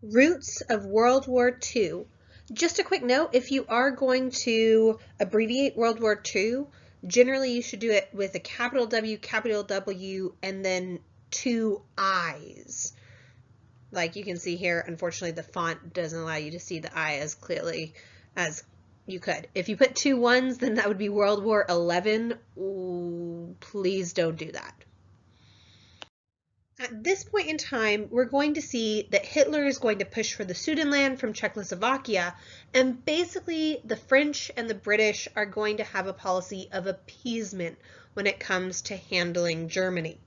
Roots of World War II. Just a quick note, if you are going to abbreviate World War II, generally you should do it with a capital W, and then two I's. Like you can see here, unfortunately the font doesn't allow you to see the I as clearly as you could. If you put two ones, then that would be World War XI. Ooh, please don't do that. At this point in time, we're going to see that Hitler is going to push for the Sudetenland from Czechoslovakia, and basically the French and the British are going to have a policy of appeasement when it comes to handling Germany.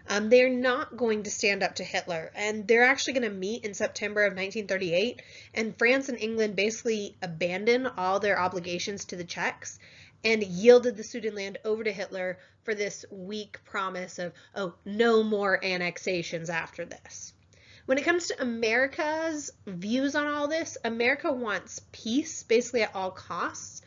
They're not going to stand up to Hitler, and they're actually going to meet in September of 1938, and France and England basically abandon all their obligations to the Czechs and yielded the Sudetenland over to Hitler for this weak promise of, oh, no more annexations after this. When it comes to America's views on all this, America wants peace basically at all costs,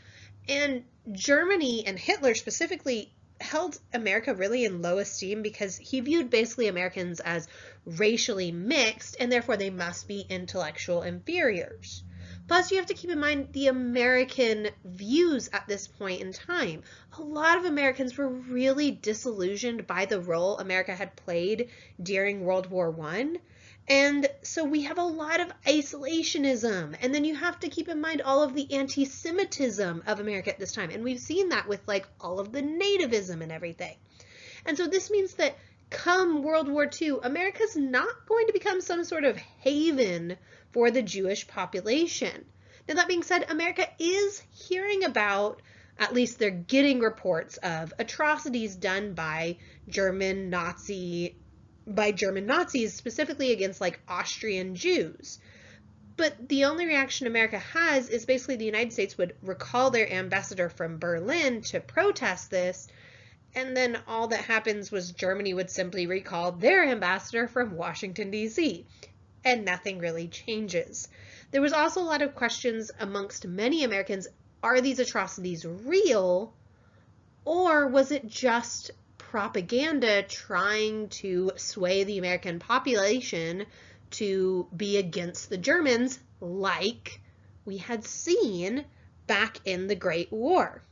and Germany and Hitler specifically held America really in low esteem because he viewed basically Americans as racially mixed, and therefore they must be intellectual inferiors. Plus, you have to keep in mind the American views at this point in time. A lot of Americans were really disillusioned by the role America had played during World War I. And so we have a lot of isolationism. And then you have to keep in mind all of the anti-Semitism of America at this time. And we've seen that with like all of the nativism and everything. And so this means that come World War II, America's not going to become some sort of haven for the Jewish population. Now, that being said, America is hearing about, at least they're getting reports of, atrocities done by German Nazis, specifically against like Austrian Jews. But the only reaction America has is basically the United States would recall their ambassador from Berlin to protest this, and then all that happens was Germany would simply recall their ambassador from Washington, D.C., and nothing really changes. There was also a lot of questions amongst many Americans, are these atrocities real, or was it just propaganda trying to sway the American population to be against the Germans like we had seen back in the Great War?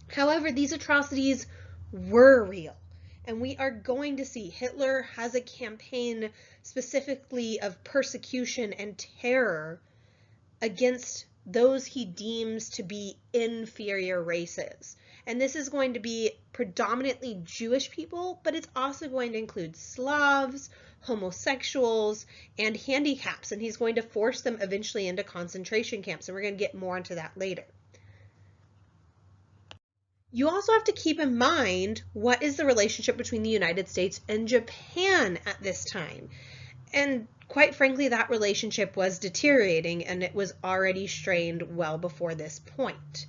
However, these atrocities were real. And we are going to see Hitler has a campaign specifically of persecution and terror against those he deems to be inferior races. And this is going to be predominantly Jewish people, but it's also going to include Slavs, homosexuals, and handicaps. And he's going to force them eventually into concentration camps. And we're going to get more into that later. You also have to keep in mind what is the relationship between the United States and Japan at this time. And quite frankly, that relationship was deteriorating, and it was already strained well before this point.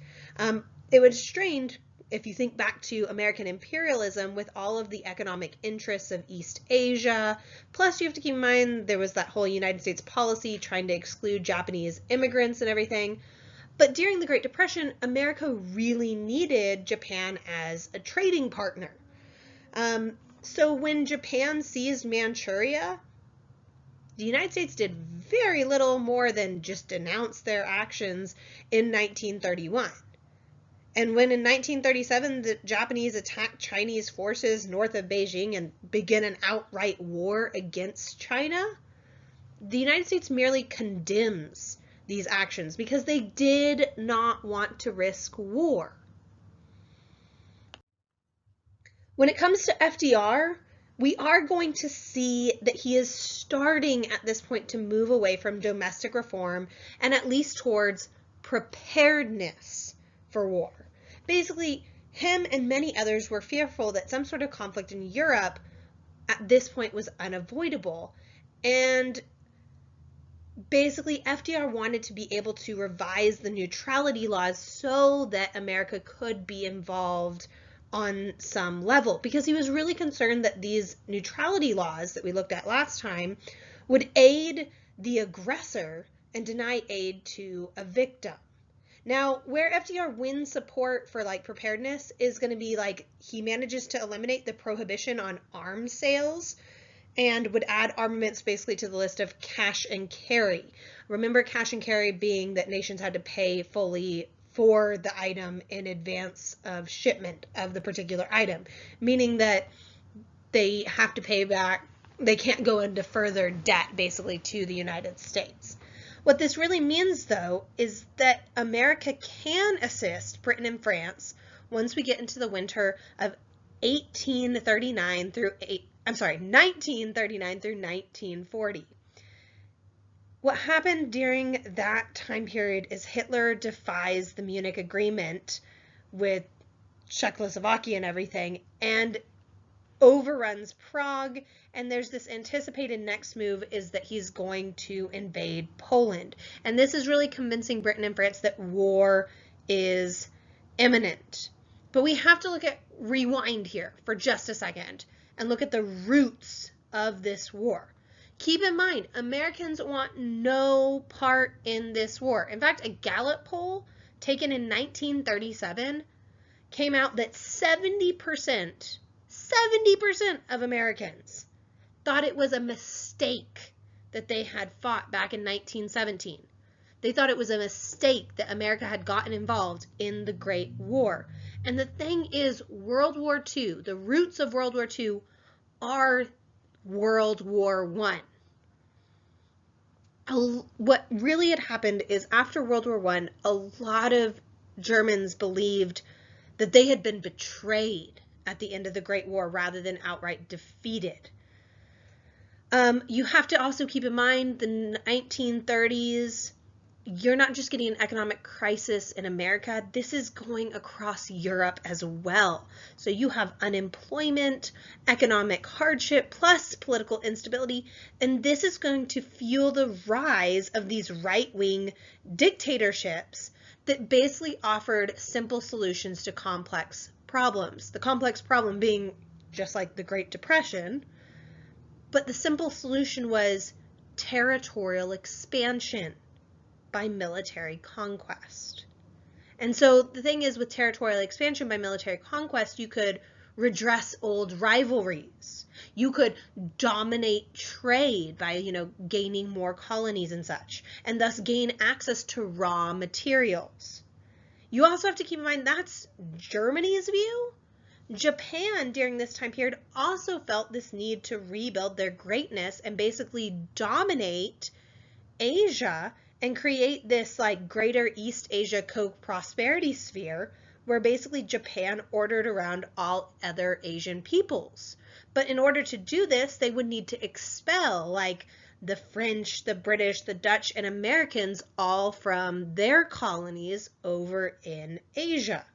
It was strained, if you think back to American imperialism, with all of the economic interests of East Asia. Plus, you have to keep in mind there was that whole United States policy trying to exclude Japanese immigrants and everything. But during the Great Depression, America really needed Japan as a trading partner. So when Japan seized Manchuria, the United States did very little more than just denounce their actions in 1931. And when in 1937 the Japanese attacked Chinese forces north of Beijing and began an outright war against China, the United States merely condemns these actions because they did not want to risk war. When it comes to FDR, we are going to see that he is starting at this point to move away from domestic reform and at least towards preparedness for war. Basically, him and many others were fearful that some sort of conflict in Europe at this point was unavoidable. And basically, FDR wanted to be able to revise the neutrality laws so that America could be involved on some level, because he was really concerned that these neutrality laws that we looked at last time would aid the aggressor and deny aid to a victim. Now, where FDR wins support for like preparedness is going to be like he manages to eliminate the prohibition on arms sales and would add armaments basically to the list of cash and carry. Remember, cash and carry being that nations had to pay fully for the item in advance of shipment of the particular item, meaning that they have to pay back, they can't go into further debt basically to the United States. What this really means, though, is that America can assist Britain and France once we get into the winter of 1939 through 1940. What happened during that time period is Hitler defies the Munich Agreement with Czechoslovakia and everything, and overruns Prague, and there's this anticipated next move is that he's going to invade Poland. And this is really convincing Britain and France that war is imminent. But we have to rewind here for just a second and look at the roots of this war. Keep in mind, Americans want no part in this war. In fact, a Gallup poll taken in 1937 came out that 70% of Americans thought it was a mistake that they had fought back in 1917. They thought it was a mistake that America had gotten involved in the Great War. And the thing is, World War II, the roots of World War II are World War I. What really had happened is after World War I, a lot of Germans believed that they had been betrayed at the end of the Great War rather than outright defeated. You have to also keep in mind the 1930s, you're not just getting an economic crisis in America, this is going across Europe as well. So you have unemployment, economic hardship, plus political instability, and this is going to fuel the rise of these right-wing dictatorships that basically offered simple solutions to complex problems. The complex problem being just like the Great Depression, but the simple solution was territorial expansion by military conquest. And so the thing is, with territorial expansion by military conquest, you could redress old rivalries. You could dominate trade by, gaining more colonies and such, and thus gain access to raw materials. You also have to keep in mind that's Germany's view. Japan during this time period also felt this need to rebuild their greatness and basically dominate Asia and create this greater East Asia co-prosperity sphere where basically Japan ordered around all other Asian peoples. But in order to do this, they would need to expel the French, the British, the Dutch, and Americans all from their colonies over in Asia.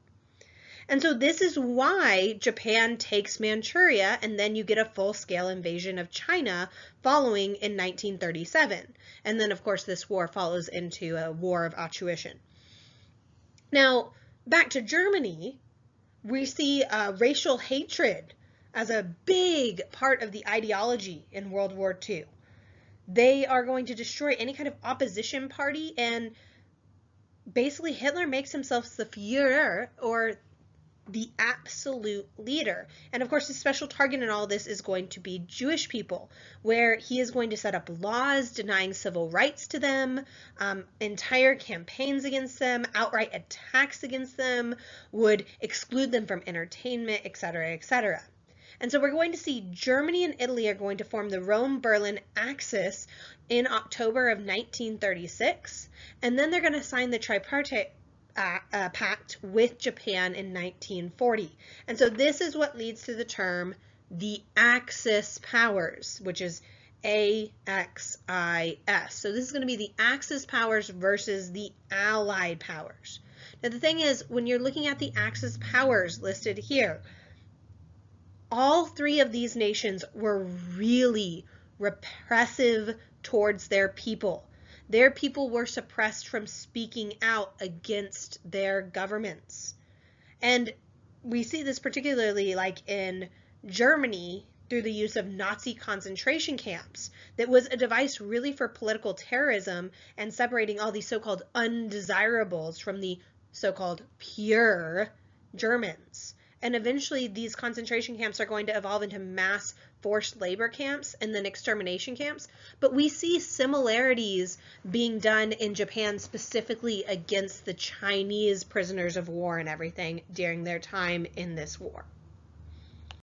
And so this is why Japan takes Manchuria, and then you get a full-scale invasion of China following in 1937. And then, of course, this war follows into a war of attrition. Now, back to Germany, we see racial hatred as a big part of the ideology in World War II. They are going to destroy any kind of opposition party, and basically Hitler makes himself the Führer, or the absolute leader. And of course, his special target in all this is going to be Jewish people, where he is going to set up laws denying civil rights to them, entire campaigns against them, outright attacks against them, would exclude them from entertainment, etc., etc. And so we're going to see Germany and Italy are going to form the Rome-Berlin Axis in October of 1936, and then they're going to sign the Tripartite Pact with Japan in 1940. And so this is what leads to the term the Axis powers, which is AXIS. So this is going to be the Axis powers versus the Allied powers. Now the thing is, when you're looking at the Axis powers listed here, all three of these nations were really repressive towards their people. Their people were suppressed from speaking out against their governments. And we see this particularly in Germany through the use of Nazi concentration camps. That was a device really for political terrorism and separating all these so-called undesirables from the so-called pure Germans. And eventually these concentration camps are going to evolve into mass forced labor camps and then extermination camps. But we see similarities being done in Japan specifically against the Chinese prisoners of war and everything during their time in this war.